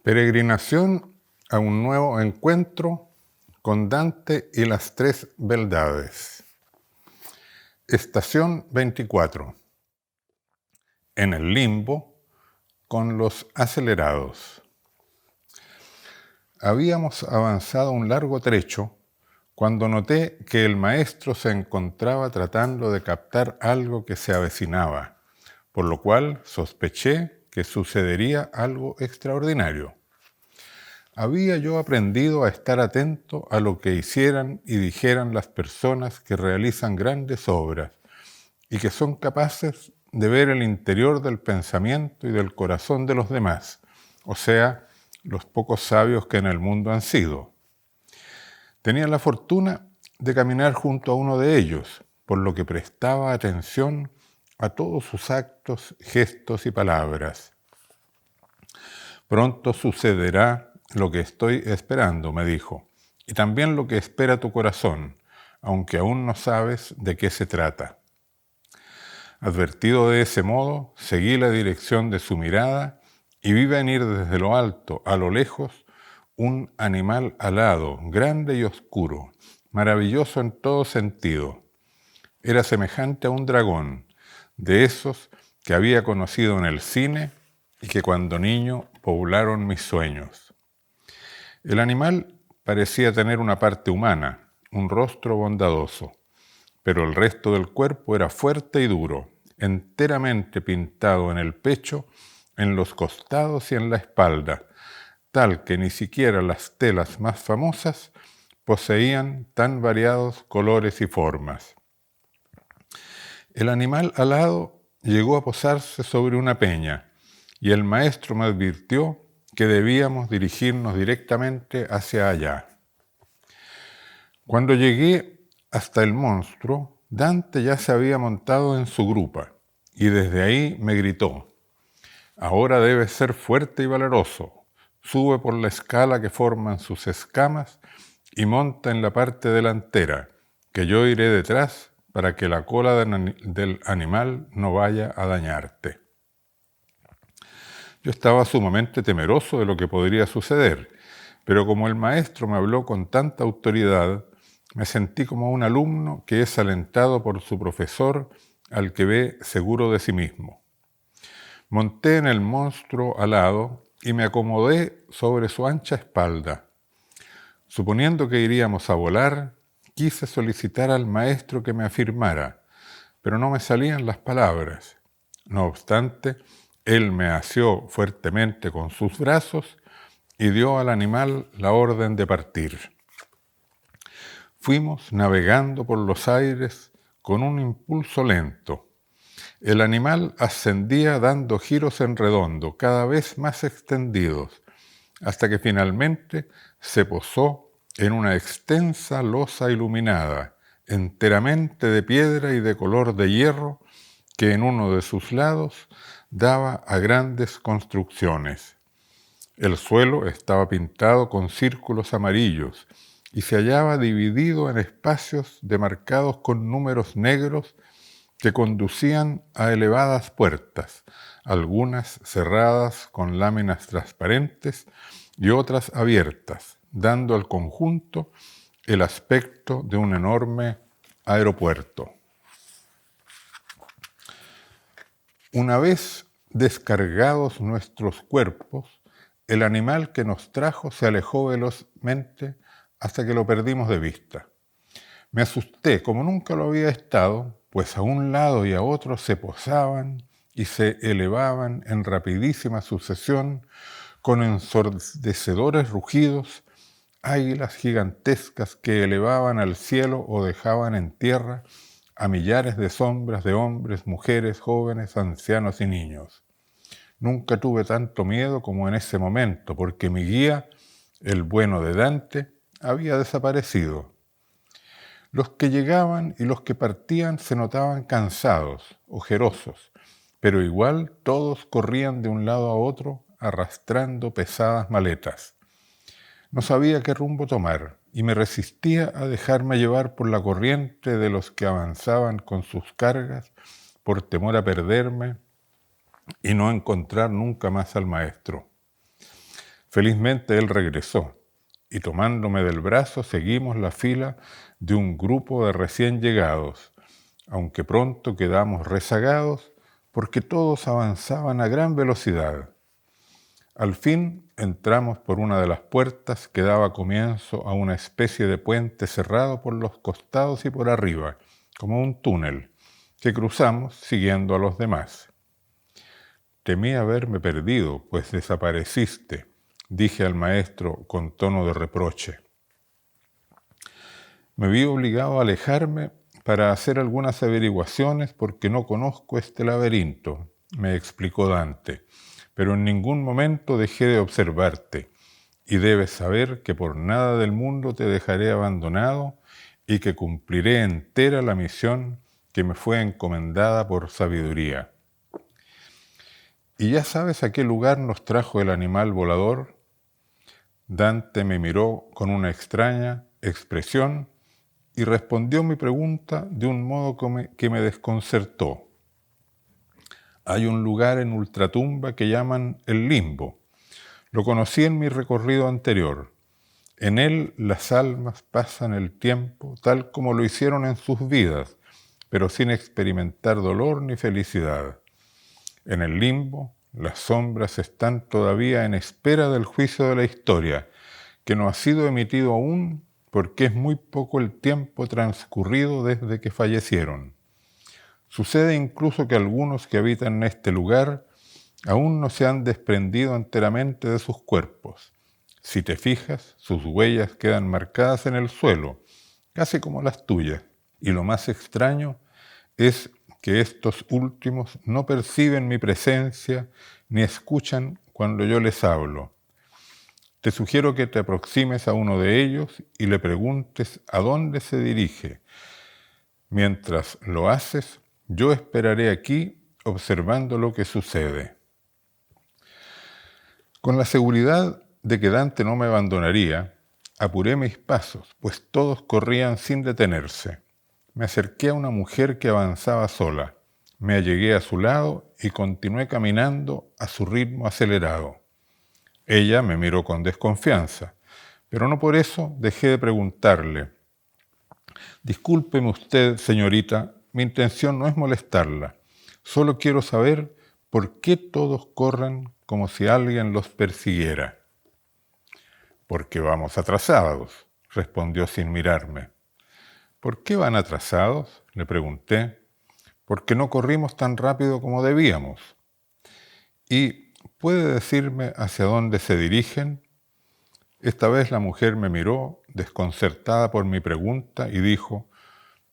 Peregrinación a un nuevo encuentro con Dante y las tres beldades. Estación 24. En el limbo con los acelerados. Habíamos avanzado un largo trecho cuando noté que el maestro se encontraba tratando de captar algo que se avecinaba, por lo cual sospeché que sucedería algo extraordinario. Había yo aprendido a estar atento a lo que hicieran y dijeran las personas que realizan grandes obras y que son capaces de ver el interior del pensamiento y del corazón de los demás, o sea, los pocos sabios que en el mundo han sido. Tenía la fortuna de caminar junto a uno de ellos, por lo que prestaba atención a todos sus actos, gestos y palabras. Pronto sucederá lo que estoy esperando, me dijo, y también lo que espera tu corazón, aunque aún no sabes de qué se trata. Advertido de ese modo, seguí la dirección de su mirada y vi venir desde lo alto a lo lejos un animal alado, grande y oscuro, maravilloso en todo sentido. Era semejante a un dragón, de esos que había conocido en el cine y que cuando niño poblaron mis sueños. El animal parecía tener una parte humana, un rostro bondadoso, pero el resto del cuerpo era fuerte y duro, enteramente pintado en el pecho, en los costados y en la espalda, tal que ni siquiera las telas más famosas poseían tan variados colores y formas. El animal alado llegó a posarse sobre una peña, y el maestro me advirtió que debíamos dirigirnos directamente hacia allá. Cuando llegué hasta el monstruo, Dante ya se había montado en su grupa, y desde ahí me gritó: «Ahora debes ser fuerte y valeroso. Sube por la escala que forman sus escamas y monta en la parte delantera, que yo iré detrás para que la cola del animal no vaya a dañarte». Yo estaba sumamente temeroso de lo que podría suceder, pero como el maestro me habló con tanta autoridad, me sentí como un alumno que es alentado por su profesor al que ve seguro de sí mismo. Monté en el monstruo alado y me acomodé sobre su ancha espalda. Suponiendo que iríamos a volar, quise solicitar al maestro que me afirmara, pero no me salían las palabras. No obstante, él me asió fuertemente con sus brazos y dio al animal la orden de partir. Fuimos navegando por los aires con un impulso lento. El animal ascendía dando giros en redondo, cada vez más extendidos, hasta que finalmente se posó en una extensa losa iluminada, enteramente de piedra y de color de hierro, que en uno de sus lados daba a grandes construcciones. El suelo estaba pintado con círculos amarillos y se hallaba dividido en espacios demarcados con números negros que conducían a elevadas puertas, algunas cerradas con láminas transparentes y otras abiertas, dando al conjunto el aspecto de un enorme aeropuerto. Una vez descargados nuestros cuerpos, el animal que nos trajo se alejó velozmente hasta que lo perdimos de vista. Me asusté como nunca lo había estado, pues a un lado y a otro se posaban y se elevaban en rapidísima sucesión, con ensordecedores rugidos, águilas gigantescas que elevaban al cielo o dejaban en tierra a millares de sombras de hombres, mujeres, jóvenes, ancianos y niños. Nunca tuve tanto miedo como en ese momento, porque mi guía, el bueno de Dante, había desaparecido. Los que llegaban y los que partían se notaban cansados, ojerosos, pero igual todos corrían de un lado a otro arrastrando pesadas maletas. No sabía qué rumbo tomar y me resistía a dejarme llevar por la corriente de los que avanzaban con sus cargas por temor a perderme y no encontrar nunca más al maestro. Felizmente él regresó, y tomándome del brazo seguimos la fila de un grupo de recién llegados, aunque pronto quedamos rezagados porque todos avanzaban a gran velocidad. Al fin entramos por una de las puertas que daba comienzo a una especie de puente cerrado por los costados y por arriba, como un túnel, que cruzamos siguiendo a los demás. Temí haberme perdido, pues desapareciste, dije al maestro con tono de reproche. Me vi obligado a alejarme para hacer algunas averiguaciones porque no conozco este laberinto, me explicó Dante, pero en ningún momento dejé de observarte, y debes saber que por nada del mundo te dejaré abandonado y que cumpliré entera la misión que me fue encomendada por sabiduría. ¿Y ya sabes a qué lugar nos trajo el animal volador? Dante me miró con una extraña expresión y respondió mi pregunta de un modo que me desconcertó. Hay un lugar en Ultratumba que llaman el Limbo. Lo conocí en mi recorrido anterior. En él las almas pasan el tiempo tal como lo hicieron en sus vidas, pero sin experimentar dolor ni felicidad. En el Limbo, las sombras están todavía en espera del juicio de la historia, que no ha sido emitido aún porque es muy poco el tiempo transcurrido desde que fallecieron. Sucede incluso que algunos que habitan en este lugar aún no se han desprendido enteramente de sus cuerpos. Si te fijas, sus huellas quedan marcadas en el suelo, casi como las tuyas. Y lo más extraño es que estos últimos no perciben mi presencia ni escuchan cuando yo les hablo. Te sugiero que te aproximes a uno de ellos y le preguntes a dónde se dirige. Mientras lo haces, yo esperaré aquí observando lo que sucede. Con la seguridad de que Dante no me abandonaría, apuré mis pasos, pues todos corrían sin detenerse. Me acerqué a una mujer que avanzaba sola. Me allegué a su lado y continué caminando a su ritmo acelerado. Ella me miró con desconfianza, pero no por eso dejé de preguntarle. Discúlpeme usted, señorita, mi intención no es molestarla. Solo quiero saber por qué todos corren como si alguien los persiguiera. Porque vamos atrasados, respondió sin mirarme. ¿Por qué van atrasados?, le pregunté. Porque no corrimos tan rápido como debíamos. ¿Y puede decirme hacia dónde se dirigen? Esta vez la mujer me miró, desconcertada por mi pregunta, y dijo,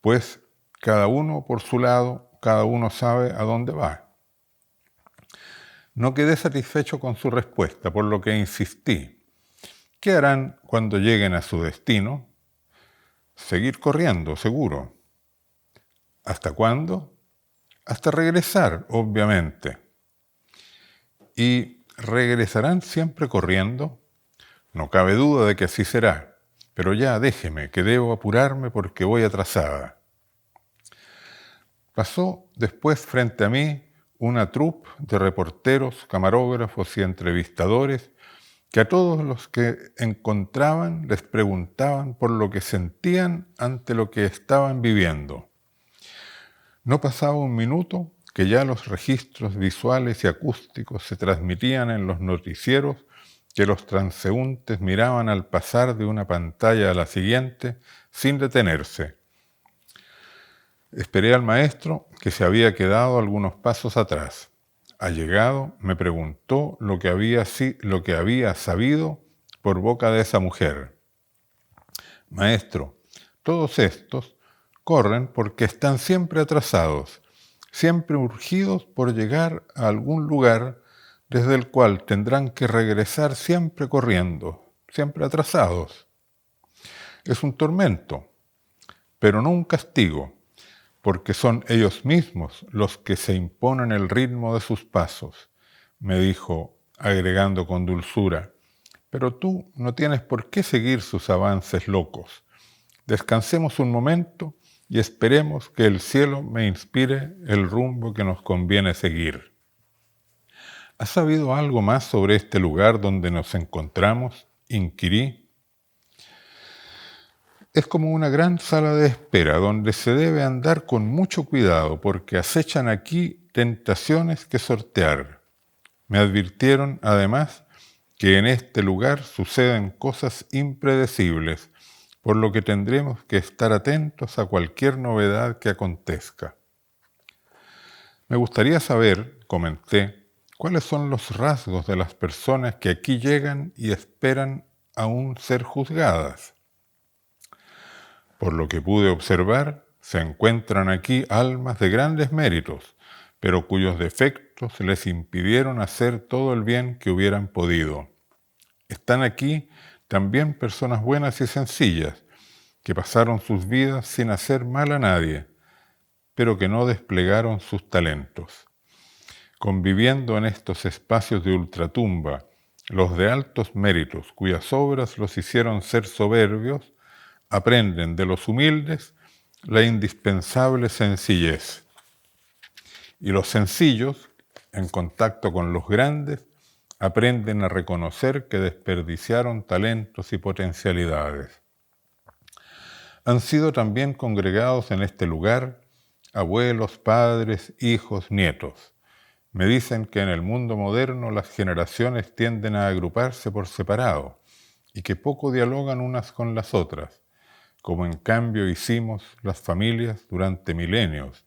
pues cada uno por su lado, cada uno sabe a dónde va. No quedé satisfecho con su respuesta, por lo que insistí. ¿Qué harán cuando lleguen a su destino? Seguir corriendo, seguro. ¿Hasta cuándo? Hasta regresar, obviamente. ¿Y regresarán siempre corriendo? No cabe duda de que así será, pero ya déjeme, que debo apurarme porque voy atrasada. Pasó después frente a mí una troupe de reporteros, camarógrafos y entrevistadores que a todos los que encontraban les preguntaban por lo que sentían ante lo que estaban viviendo. No pasaba un minuto que ya los registros visuales y acústicos se transmitían en los noticieros que los transeúntes miraban al pasar de una pantalla a la siguiente sin detenerse. Esperé al maestro, que se había quedado algunos pasos atrás. Allegado, me preguntó lo que había sabido por boca de esa mujer. Maestro, todos estos corren porque están siempre atrasados, siempre urgidos por llegar a algún lugar desde el cual tendrán que regresar siempre corriendo, siempre atrasados. Es un tormento, pero no un castigo, porque son ellos mismos los que se imponen el ritmo de sus pasos, me dijo, agregando con dulzura, pero tú no tienes por qué seguir sus avances locos. Descansemos un momento y esperemos que el cielo me inspire el rumbo que nos conviene seguir. ¿Has sabido algo más sobre este lugar donde nos encontramos? Inquirí. Es como una gran sala de espera donde se debe andar con mucho cuidado porque acechan aquí tentaciones que sortear. Me advirtieron, además, que en este lugar suceden cosas impredecibles, por lo que tendremos que estar atentos a cualquier novedad que acontezca. Me gustaría saber, comenté, cuáles son los rasgos de las personas que aquí llegan y esperan aún ser juzgadas. Por lo que pude observar, se encuentran aquí almas de grandes méritos, pero cuyos defectos les impidieron hacer todo el bien que hubieran podido. Están aquí también personas buenas y sencillas, que pasaron sus vidas sin hacer mal a nadie, pero que no desplegaron sus talentos. Conviviendo en estos espacios de ultratumba, los de altos méritos, cuyas obras los hicieron ser soberbios, aprenden de los humildes la indispensable sencillez. Y los sencillos, en contacto con los grandes, aprenden a reconocer que desperdiciaron talentos y potencialidades. Han sido también congregados en este lugar abuelos, padres, hijos, nietos. Me dicen que en el mundo moderno las generaciones tienden a agruparse por separado y que poco dialogan unas con las otras, como en cambio hicimos las familias durante milenios,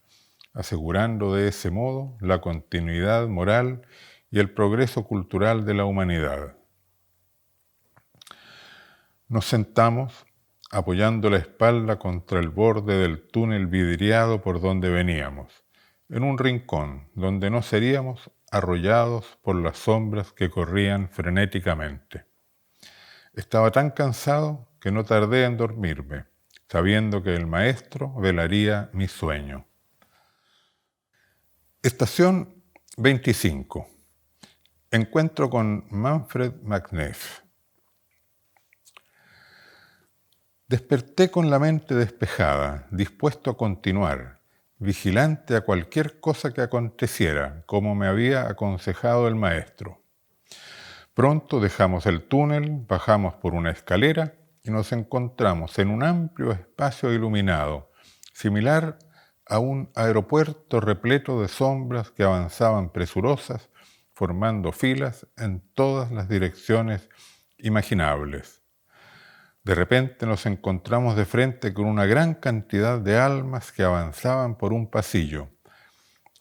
asegurando de ese modo la continuidad moral y el progreso cultural de la humanidad. Nos sentamos apoyando la espalda contra el borde del túnel vidriado por donde veníamos, en un rincón donde no seríamos arrollados por las sombras que corrían frenéticamente. Estaba tan cansado que no tardé en dormirme, sabiendo que el maestro velaría mi sueño. Estación 25. Encuentro con Manfred McNiff. Desperté con la mente despejada, dispuesto a continuar, vigilante a cualquier cosa que aconteciera, como me había aconsejado el maestro. Pronto dejamos el túnel, bajamos por una escalera y nos encontramos en un amplio espacio iluminado, similar a un aeropuerto repleto de sombras que avanzaban presurosas, formando filas en todas las direcciones imaginables. De repente nos encontramos de frente con una gran cantidad de almas que avanzaban por un pasillo.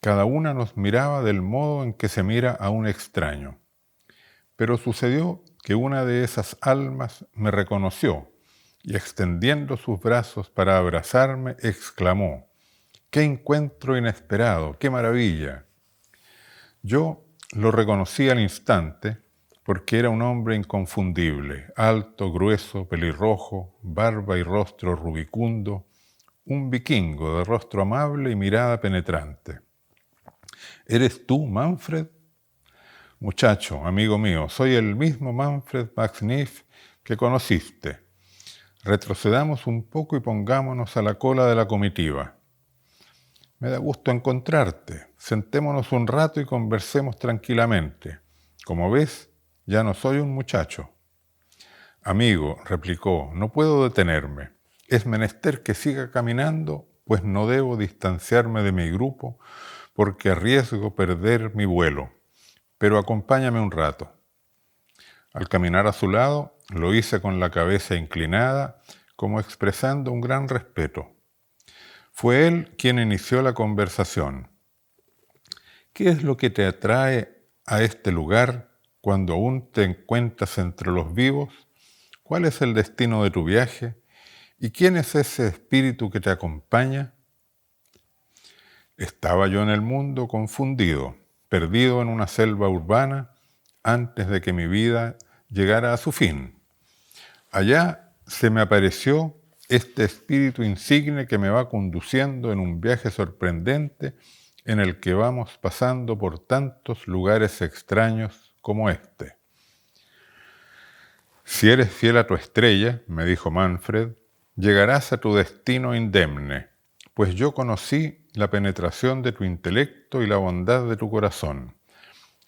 Cada una nos miraba del modo en que se mira a un extraño. Pero sucedió que una de esas almas me reconoció y extendiendo sus brazos para abrazarme, exclamó: ¡qué encuentro inesperado! ¡Qué maravilla! Yo lo reconocí al instante porque era un hombre inconfundible, alto, grueso, pelirrojo, barba y rostro rubicundo, un vikingo de rostro amable y mirada penetrante. ¿Eres tú, Manfred? Muchacho, amigo mío, soy el mismo Manfred McNiff que conociste. Retrocedamos un poco y pongámonos a la cola de la comitiva. Me da gusto encontrarte. Sentémonos un rato y conversemos tranquilamente. Como ves, ya no soy un muchacho. Amigo, replicó, no puedo detenerme. Es menester que siga caminando, pues no debo distanciarme de mi grupo, porque arriesgo perder mi vuelo. Pero acompáñame un rato. Al caminar a su lado, lo hice con la cabeza inclinada, como expresando un gran respeto. Fue él quien inició la conversación. ¿Qué es lo que te atrae a este lugar cuando aún te encuentras entre los vivos? ¿Cuál es el destino de tu viaje? ¿Y quién es ese espíritu que te acompaña? Estaba yo en el mundo confundido, perdido en una selva urbana antes de que mi vida llegara a su fin. Allá se me apareció este espíritu insigne que me va conduciendo en un viaje sorprendente en el que vamos pasando por tantos lugares extraños como este. Si eres fiel a tu estrella, me dijo Manfred, llegarás a tu destino indemne, pues yo conocí la penetración de tu intelecto y la bondad de tu corazón.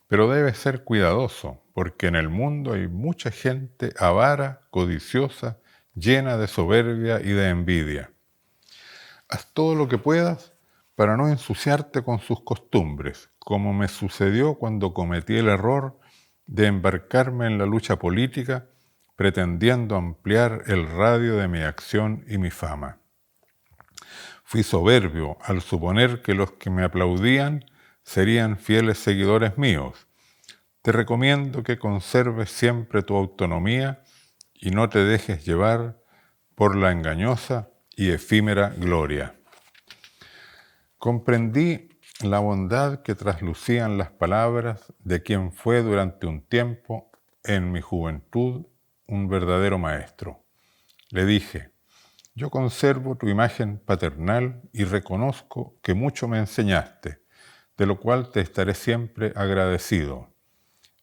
Pero debes ser cuidadoso, porque en el mundo hay mucha gente avara, codiciosa, llena de soberbia y de envidia. Haz todo lo que puedas para no ensuciarte con sus costumbres, como me sucedió cuando cometí el error de embarcarme en la lucha política pretendiendo ampliar el radio de mi acción y mi fama. Fui soberbio al suponer que los que me aplaudían serían fieles seguidores míos. Te recomiendo que conserves siempre tu autonomía y no te dejes llevar por la engañosa y efímera gloria. Comprendí la bondad que traslucían las palabras de quien fue durante un tiempo, en mi juventud, un verdadero maestro. Le dije: yo conservo tu imagen paternal y reconozco que mucho me enseñaste, de lo cual te estaré siempre agradecido.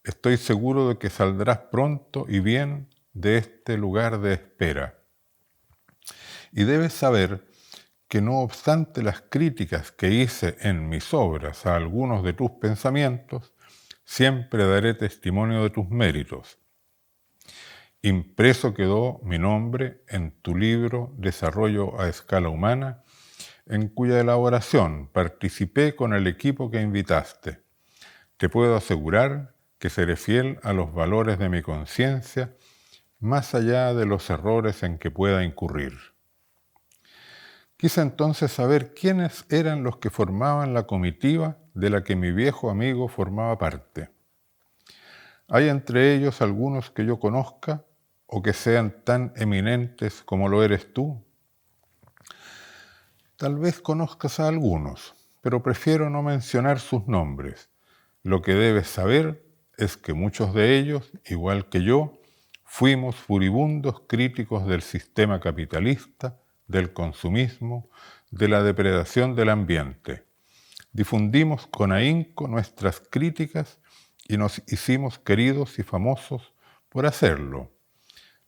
Estoy seguro de que saldrás pronto y bien de este lugar de espera. Y debes saber que no obstante las críticas que hice en mis obras a algunos de tus pensamientos, siempre daré testimonio de tus méritos. Impreso quedó mi nombre en tu libro Desarrollo a Escala Humana, en cuya elaboración participé con el equipo que invitaste. Te puedo asegurar que seré fiel a los valores de mi conciencia, más allá de los errores en que pueda incurrir. Quise entonces saber quiénes eran los que formaban la comitiva de la que mi viejo amigo formaba parte. ¿Hay entre ellos algunos que yo conozca o que sean tan eminentes como lo eres tú? Tal vez conozcas a algunos, pero prefiero no mencionar sus nombres. Lo que debes saber es que muchos de ellos, igual que yo, fuimos furibundos críticos del sistema capitalista, del consumismo, de la depredación del ambiente. Difundimos con ahínco nuestras críticas y nos hicimos queridos y famosos por hacerlo.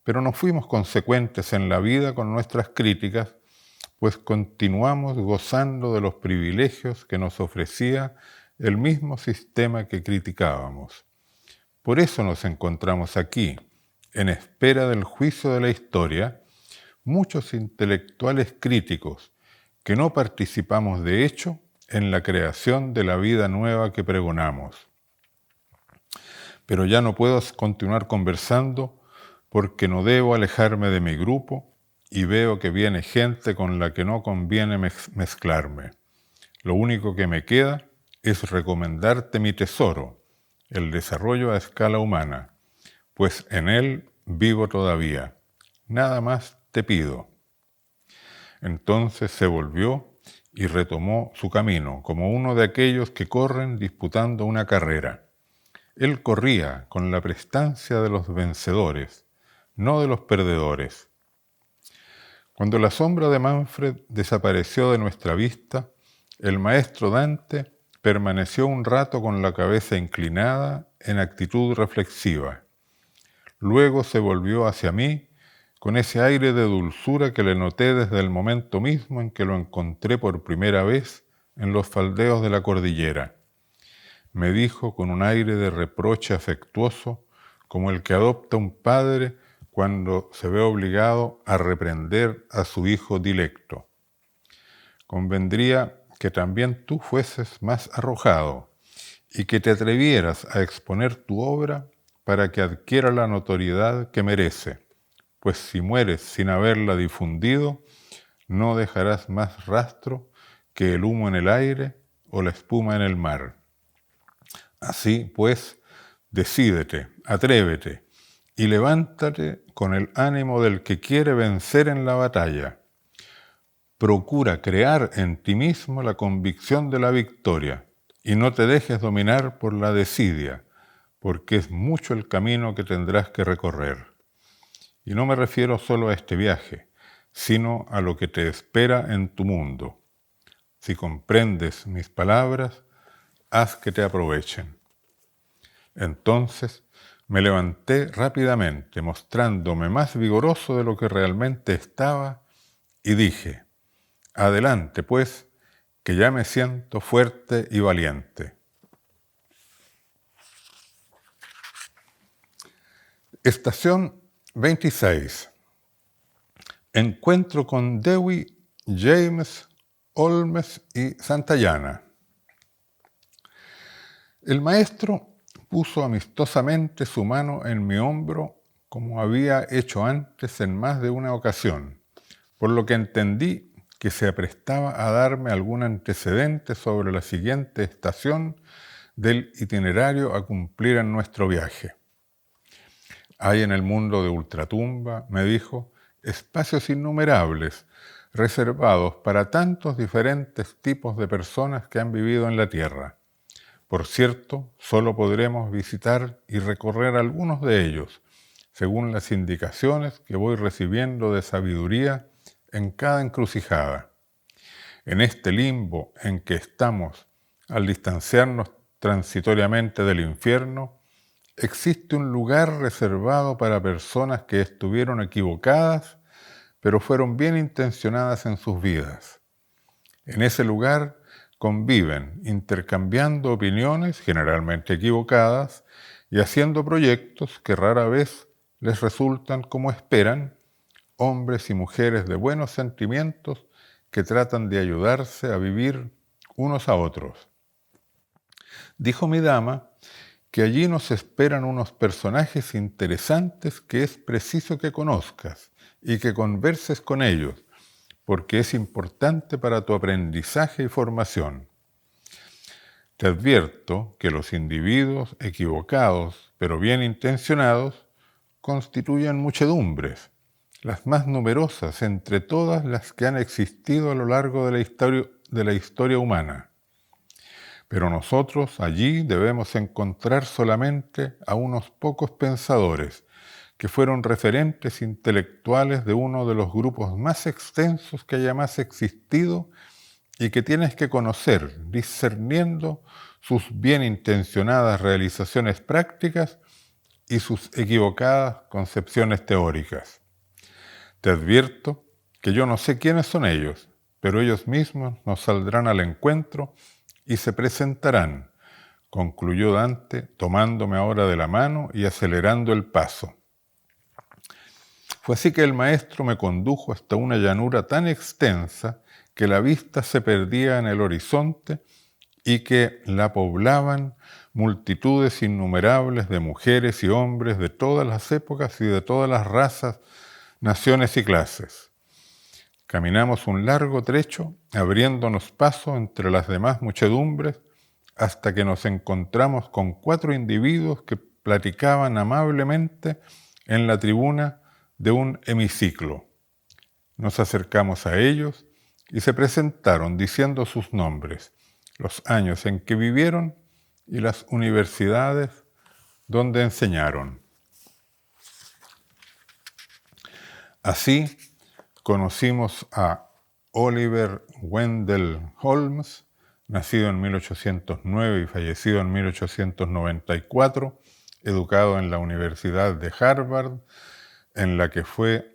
Pero no fuimos consecuentes en la vida con nuestras críticas, pues continuamos gozando de los privilegios que nos ofrecía el mismo sistema que criticábamos. Por eso nos encontramos aquí, en espera del juicio de la historia, muchos intelectuales críticos que no participamos de hecho en la creación de la vida nueva que pregonamos. Pero ya no puedo continuar conversando porque no debo alejarme de mi grupo y veo que viene gente con la que no conviene mezclarme. Lo único que me queda es recomendarte mi tesoro, el desarrollo a escala humana, pues en él vivo todavía. Nada más te pido. Entonces se volvió y retomó su camino, como uno de aquellos que corren disputando una carrera. Él corría con la prestancia de los vencedores, no de los perdedores. Cuando la sombra de Manfred desapareció de nuestra vista, el maestro Dante permaneció un rato con la cabeza inclinada en actitud reflexiva. Luego se volvió hacia mí con ese aire de dulzura que le noté desde el momento mismo en que lo encontré por primera vez en los faldeos de la cordillera. Me dijo con un aire de reproche afectuoso, como el que adopta un padre cuando se ve obligado a reprender a su hijo dilecto. Convendría que también tú fueses más arrojado y que te atrevieras a exponer tu obra para que adquiera la notoriedad que merece, pues si mueres sin haberla difundido, no dejarás más rastro que el humo en el aire o la espuma en el mar. Así pues, decídete, atrévete y levántate con el ánimo del que quiere vencer en la batalla. Procura crear en ti mismo la convicción de la victoria y no te dejes dominar por la desidia, porque es mucho el camino que tendrás que recorrer. Y no me refiero solo a este viaje, sino a lo que te espera en tu mundo. Si comprendes mis palabras, haz que te aprovechen. Entonces me levanté rápidamente, mostrándome más vigoroso de lo que realmente estaba, y dije: adelante, pues, que ya me siento fuerte y valiente. Estación 26. Encuentro con Dewey, James, Holmes y Santayana. El maestro puso amistosamente su mano en mi hombro como había hecho antes en más de una ocasión, por lo que entendí que se aprestaba a darme algún antecedente sobre la siguiente estación del itinerario a cumplir en nuestro viaje. Hay en el mundo de Ultratumba, me dijo, espacios innumerables reservados para tantos diferentes tipos de personas que han vivido en la Tierra. Por cierto, solo podremos visitar y recorrer algunos de ellos, según las indicaciones que voy recibiendo de sabiduría en cada encrucijada. En este limbo en que estamos, al distanciarnos transitoriamente del infierno, existe un lugar reservado para personas que estuvieron equivocadas, pero fueron bien intencionadas en sus vidas. En ese lugar conviven, intercambiando opiniones generalmente equivocadas y haciendo proyectos que rara vez les resultan como esperan, hombres y mujeres de buenos sentimientos que tratan de ayudarse a vivir unos a otros. Dijo mi dama que allí nos esperan unos personajes interesantes que es preciso que conozcas y que converses con ellos, porque es importante para tu aprendizaje y formación. Te advierto que los individuos equivocados, pero bien intencionados, constituyen muchedumbres, las más numerosas entre todas las que han existido a lo largo de la historia humana. Pero nosotros allí debemos encontrar solamente a unos pocos pensadores, que fueron referentes intelectuales de uno de los grupos más extensos que haya más existido y que tienes que conocer, discerniendo sus bien intencionadas realizaciones prácticas y sus equivocadas concepciones teóricas. Te advierto que yo no sé quiénes son ellos, pero ellos mismos nos saldrán al encuentro y se presentarán, concluyó Dante, tomándome ahora de la mano y acelerando el paso. Fue así que el maestro me condujo hasta una llanura tan extensa que la vista se perdía en el horizonte y que la poblaban multitudes innumerables de mujeres y hombres de todas las épocas y de todas las razas, naciones y clases. Caminamos un largo trecho, abriéndonos paso entre las demás muchedumbres, hasta que nos encontramos con 4 individuos que platicaban amablemente en la tribuna de un hemiciclo. Nos acercamos a ellos y se presentaron diciendo sus nombres, los años en que vivieron y las universidades donde enseñaron. Así conocimos a Oliver Wendell Holmes, nacido en 1809 y fallecido en 1894, educado en la Universidad de Harvard, en la que fue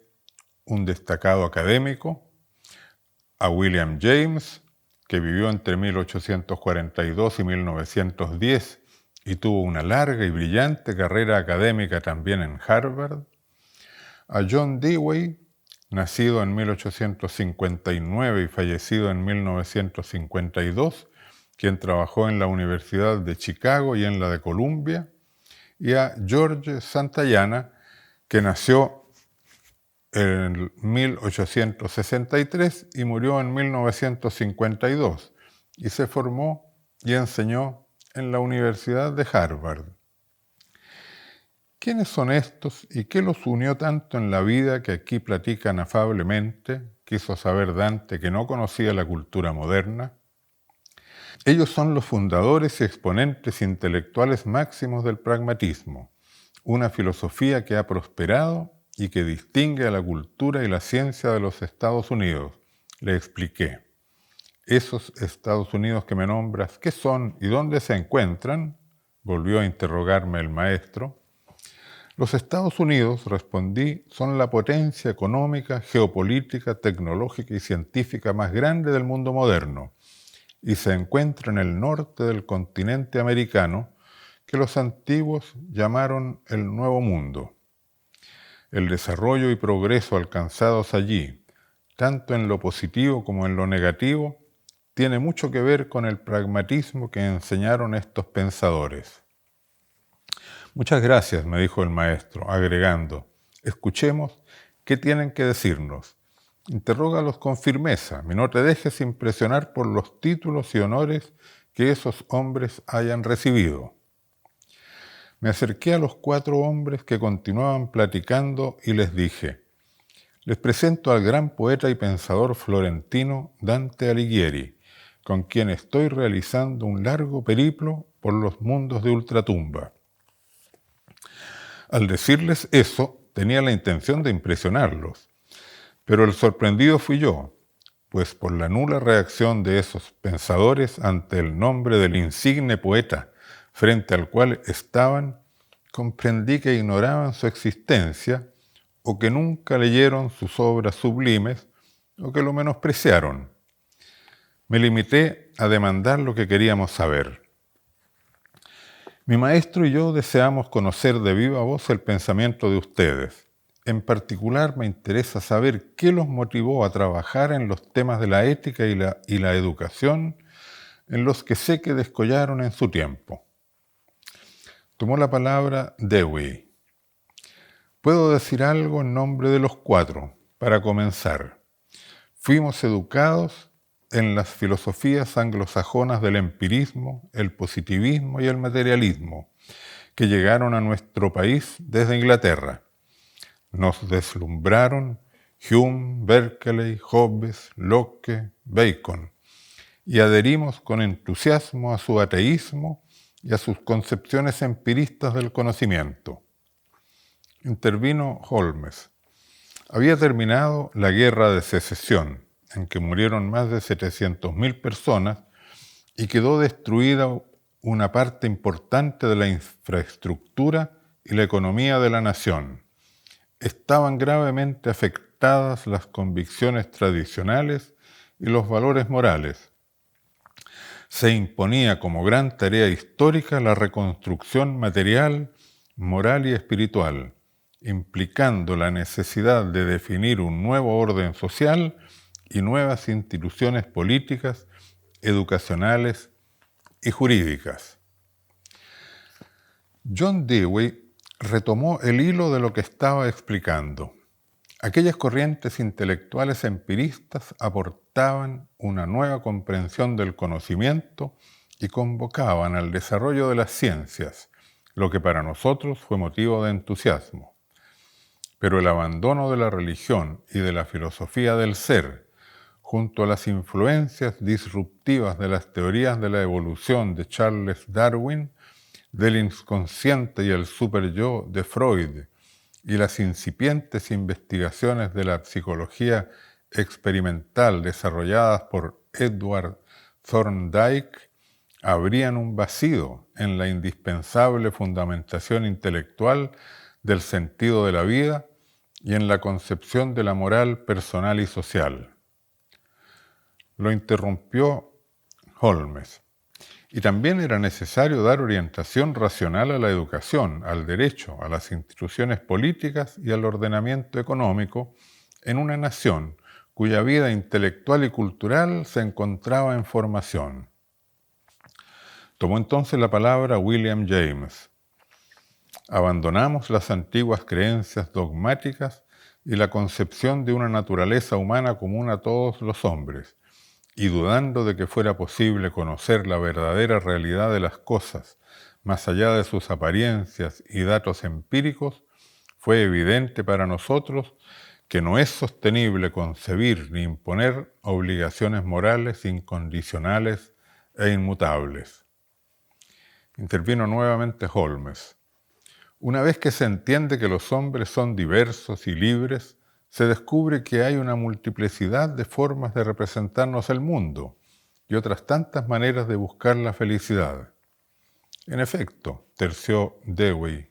un destacado académico, a William James, que vivió entre 1842 y 1910 y tuvo una larga y brillante carrera académica también en Harvard, a John Dewey, nacido en 1859 y fallecido en 1952, quien trabajó en la Universidad de Chicago y en la de Columbia, y a George Santayana, que nació en 1863 y murió en 1952, y se formó y enseñó en la Universidad de Harvard. ¿Quiénes son estos y qué los unió tanto en la vida que aquí platican afablemente? Quiso saber Dante, que no conocía la cultura moderna. Ellos son los fundadores y exponentes intelectuales máximos del pragmatismo, una filosofía que ha prosperado y que distingue a la cultura y la ciencia de los Estados Unidos. Le expliqué. Esos Estados Unidos que me nombras, ¿qué son y dónde se encuentran? Volvió a interrogarme el maestro. Los Estados Unidos, respondí, son la potencia económica, geopolítica, tecnológica y científica más grande del mundo moderno y se encuentra en el norte del continente americano, que los antiguos llamaron el Nuevo Mundo. El desarrollo y progreso alcanzados allí, tanto en lo positivo como en lo negativo, tiene mucho que ver con el pragmatismo que enseñaron estos pensadores. Muchas gracias, me dijo el maestro, agregando, escuchemos qué tienen que decirnos. Interrógalos con firmeza y no te dejes impresionar por los títulos y honores que esos hombres hayan recibido. Me acerqué a los 4 hombres que continuaban platicando y les dije, les presento al gran poeta y pensador florentino Dante Alighieri, con quien estoy realizando un largo periplo por los mundos de ultratumba. Al decirles eso, tenía la intención de impresionarlos, pero el sorprendido fui yo, pues por la nula reacción de esos pensadores ante el nombre del insigne poeta frente al cual estaban, comprendí que ignoraban su existencia o que nunca leyeron sus obras sublimes o que lo menospreciaron. Me limité a demandar lo que queríamos saber. Mi maestro y yo deseamos conocer de viva voz el pensamiento de ustedes. En particular me interesa saber qué los motivó a trabajar en los temas de la ética y la educación en los que sé que descollaron en su tiempo. Tomó la palabra Dewey. Puedo decir algo en nombre de los 4, para comenzar. Fuimos educados en las filosofías anglosajonas del empirismo, el positivismo y el materialismo, que llegaron a nuestro país desde Inglaterra. Nos deslumbraron Hume, Berkeley, Hobbes, Locke, Bacon, y adherimos con entusiasmo a su ateísmo y a sus concepciones empiristas del conocimiento. Intervino Holmes. Había terminado la Guerra de Secesión, en que murieron más de 700.000 personas y quedó destruida una parte importante de la infraestructura y la economía de la nación. Estaban gravemente afectadas las convicciones tradicionales y los valores morales. Se imponía como gran tarea histórica la reconstrucción material, moral y espiritual, implicando la necesidad de definir un nuevo orden social y nuevas instituciones políticas, educacionales y jurídicas. John Dewey retomó el hilo de lo que estaba explicando. Aquellas corrientes intelectuales empiristas aportaban una nueva comprensión del conocimiento y convocaban al desarrollo de las ciencias, lo que para nosotros fue motivo de entusiasmo. Pero el abandono de la religión y de la filosofía del ser, junto a las influencias disruptivas de las teorías de la evolución de Charles Darwin, del inconsciente y el superyo de Freud, y las incipientes investigaciones de la psicología experimental desarrolladas por Edward Thorndike, abrían un vacío en la indispensable fundamentación intelectual del sentido de la vida y en la concepción de la moral personal y social. Lo interrumpió Holmes. Y también era necesario dar orientación racional a la educación, al derecho, a las instituciones políticas y al ordenamiento económico en una nación cuya vida intelectual y cultural se encontraba en formación. Tomó entonces la palabra William James. Abandonamos las antiguas creencias dogmáticas y la concepción de una naturaleza humana común a todos los hombres, y dudando de que fuera posible conocer la verdadera realidad de las cosas, más allá de sus apariencias y datos empíricos, fue evidente para nosotros que no es sostenible concebir ni imponer obligaciones morales incondicionales e inmutables. Intervino nuevamente Holmes. Una vez que se entiende que los hombres son diversos y libres, se descubre que hay una multiplicidad de formas de representarnos el mundo y otras tantas maneras de buscar la felicidad. En efecto, terció Dewey,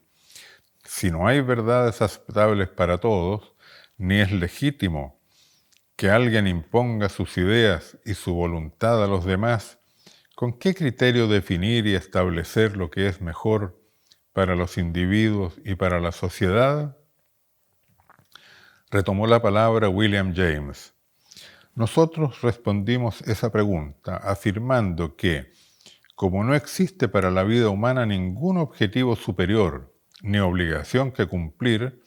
si no hay verdades aceptables para todos, ni es legítimo que alguien imponga sus ideas y su voluntad a los demás, ¿con qué criterio definir y establecer lo que es mejor para los individuos y para la sociedad? Retomó la palabra William James. Nosotros respondimos esa pregunta afirmando que, como no existe para la vida humana ningún objetivo superior ni obligación que cumplir,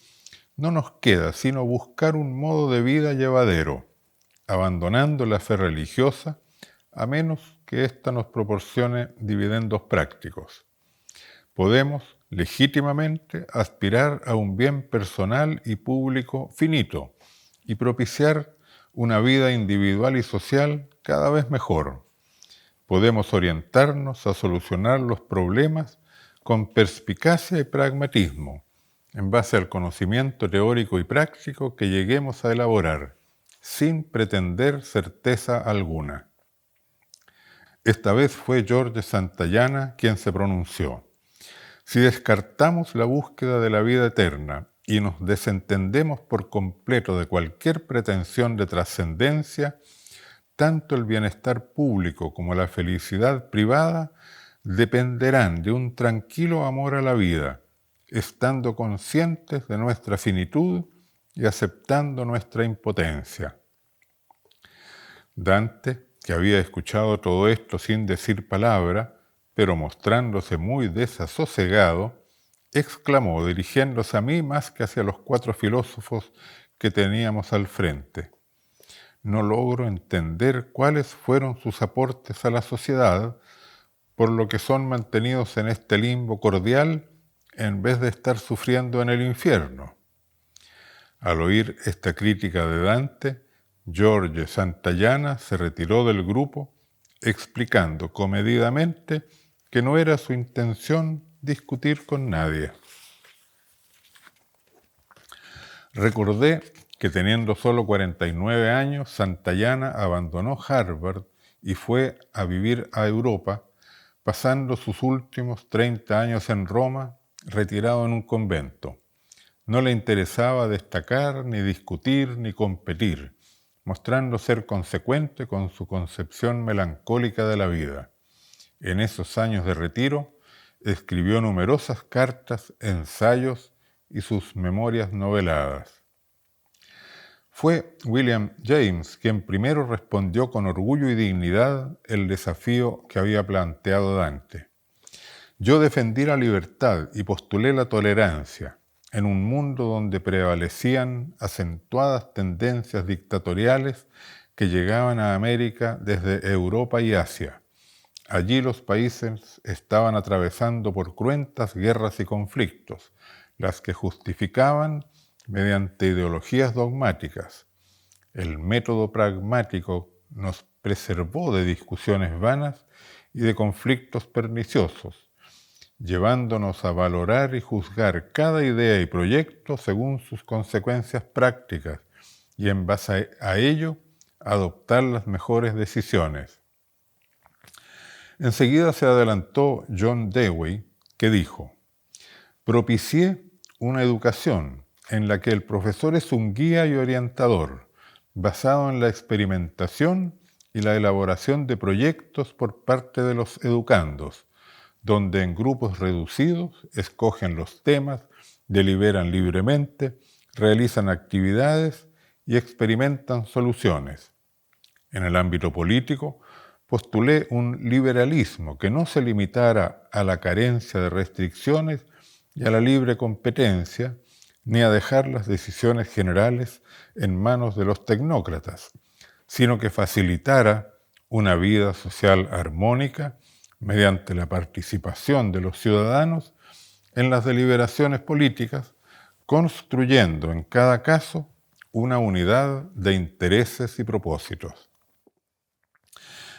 no nos queda sino buscar un modo de vida llevadero, abandonando la fe religiosa, a menos que ésta nos proporcione dividendos prácticos. Podemos, legítimamente, aspirar a un bien personal y público finito y propiciar una vida individual y social cada vez mejor. Podemos orientarnos a solucionar los problemas con perspicacia y pragmatismo, en base al conocimiento teórico y práctico que lleguemos a elaborar, sin pretender certeza alguna. Esta vez fue George Santayana quien se pronunció. Si descartamos la búsqueda de la vida eterna y nos desentendemos por completo de cualquier pretensión de trascendencia, tanto el bienestar público como la felicidad privada dependerán de un tranquilo amor a la vida, estando conscientes de nuestra finitud y aceptando nuestra impotencia. Dante, que había escuchado todo esto sin decir palabra, pero mostrándose muy desasosegado, exclamó, dirigiéndose a mí más que hacia los 4 filósofos que teníamos al frente: no logro entender cuáles fueron sus aportes a la sociedad, por lo que son mantenidos en este limbo cordial en vez de estar sufriendo en el infierno. Al oír esta crítica de Dante, George Santayana se retiró del grupo, explicando comedidamente que no era su intención discutir con nadie. Recordé que teniendo solo 49 años, Santayana abandonó Harvard y fue a vivir a Europa, pasando sus últimos 30 años en Roma, retirado en un convento. No le interesaba destacar, ni discutir, ni competir, mostrando ser consecuente con su concepción melancólica de la vida. En esos años de retiro, escribió numerosas cartas, ensayos y sus memorias noveladas. Fue William James quien primero respondió con orgullo y dignidad el desafío que había planteado Dante. Yo defendí la libertad y postulé la tolerancia en un mundo donde prevalecían acentuadas tendencias dictatoriales que llegaban a América desde Europa y Asia. Allí los países estaban atravesando por cruentas guerras y conflictos, las que justificaban mediante ideologías dogmáticas. El método pragmático nos preservó de discusiones vanas y de conflictos perniciosos, llevándonos a valorar y juzgar cada idea y proyecto según sus consecuencias prácticas y en base a ello adoptar las mejores decisiones. Enseguida se adelantó John Dewey, que dijo: propicié una educación en la que el profesor es un guía y orientador, basado en la experimentación y la elaboración de proyectos por parte de los educandos, donde en grupos reducidos escogen los temas, deliberan libremente, realizan actividades y experimentan soluciones. En el ámbito político, postulé un liberalismo que no se limitara a la carencia de restricciones y a la libre competencia, ni a dejar las decisiones generales en manos de los tecnócratas, sino que facilitara una vida social armónica mediante la participación de los ciudadanos en las deliberaciones políticas, construyendo en cada caso una unidad de intereses y propósitos.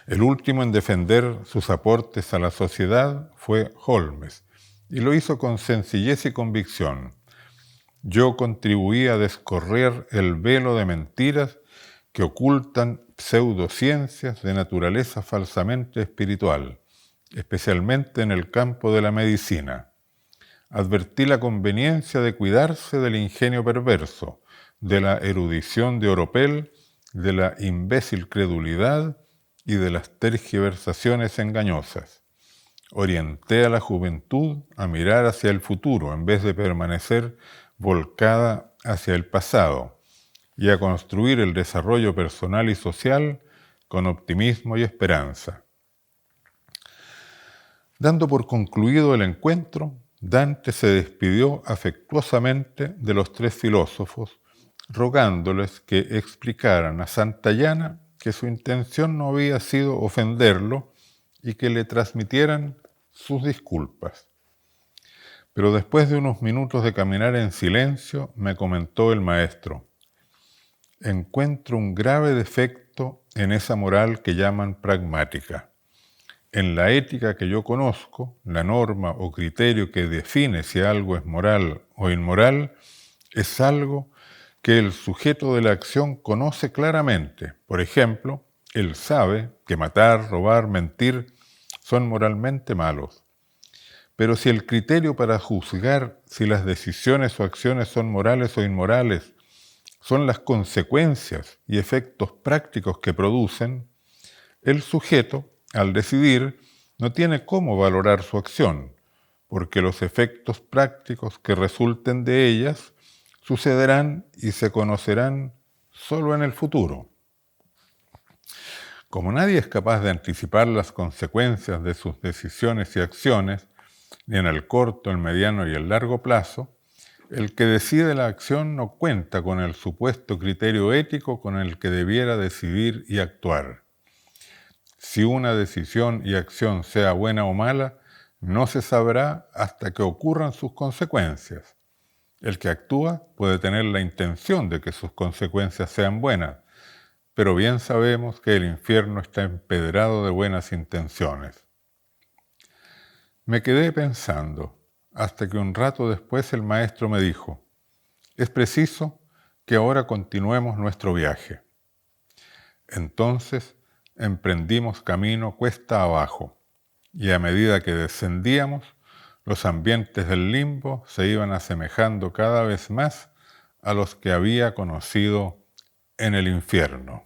El último en defender sus aportes a la sociedad fue Holmes, y lo hizo con sencillez y convicción. Yo contribuí a descorrer el velo de mentiras que ocultan pseudociencias de naturaleza falsamente espiritual, especialmente en el campo de la medicina. Advertí la conveniencia de cuidarse del ingenio perverso, de la erudición de oropel, de la imbécil credulidad y de las tergiversaciones engañosas. Orienté a la juventud a mirar hacia el futuro en vez de permanecer volcada hacia el pasado, y a construir el desarrollo personal y social con optimismo y esperanza. Dando por concluido el encuentro, Dante se despidió afectuosamente de los tres filósofos, rogándoles que explicaran a Santayana que su intención no había sido ofenderlo y que le transmitieran sus disculpas. Pero después de unos minutos de caminar en silencio, me comentó el maestro: encuentro un grave defecto en esa moral que llaman pragmática. En la ética que yo conozco, la norma o criterio que define si algo es moral o inmoral es algo que el sujeto de la acción conoce claramente. Por ejemplo, él sabe que matar, robar, mentir son moralmente malos. Pero si el criterio para juzgar si las decisiones o acciones son morales o inmorales son las consecuencias y efectos prácticos que producen, el sujeto, al decidir, no tiene cómo valorar su acción, porque los efectos prácticos que resulten de ellas sucederán y se conocerán solo en el futuro. Como nadie es capaz de anticipar las consecuencias de sus decisiones y acciones, ni en el corto, el mediano y el largo plazo, el que decide la acción no cuenta con el supuesto criterio ético con el que debiera decidir y actuar. Si una decisión y acción sea buena o mala, no se sabrá hasta que ocurran sus consecuencias. El que actúa puede tener la intención de que sus consecuencias sean buenas, pero bien sabemos que el infierno está empedrado de buenas intenciones. Me quedé pensando, hasta que un rato después el maestro me dijo: es preciso que ahora continuemos nuestro viaje. Entonces emprendimos camino cuesta abajo, y a medida que descendíamos, los ambientes del limbo se iban asemejando cada vez más a los que había conocido en el infierno.